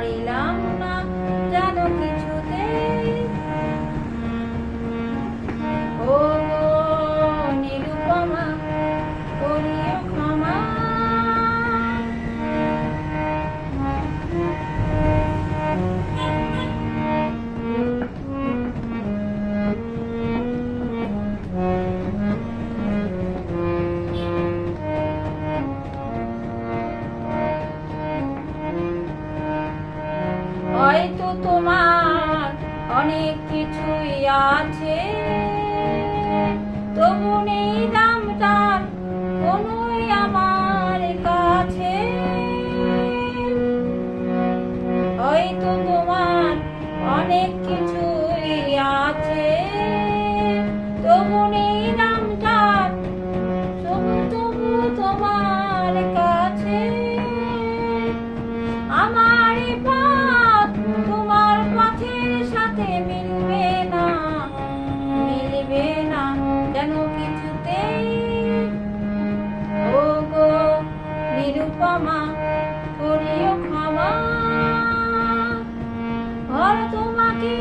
পারিলাম না যেন কিছুতেই। ও গো নিরুপমা করিও ক্ষমা। হয়তো তোমার অনেক কিছুই আছে, তবু নেই দাম তার কোনোই আমার কাছে। হয়তো তোমার অনেক কিছুই আছে, তবু নেই দাম তার তবু তোমার কাছে। আমার পথ তোমার পথের সাথে মিলবে না যেন কিছুতেই। ও গো নিরুপমা করিও ক্ষমা। তোমাকে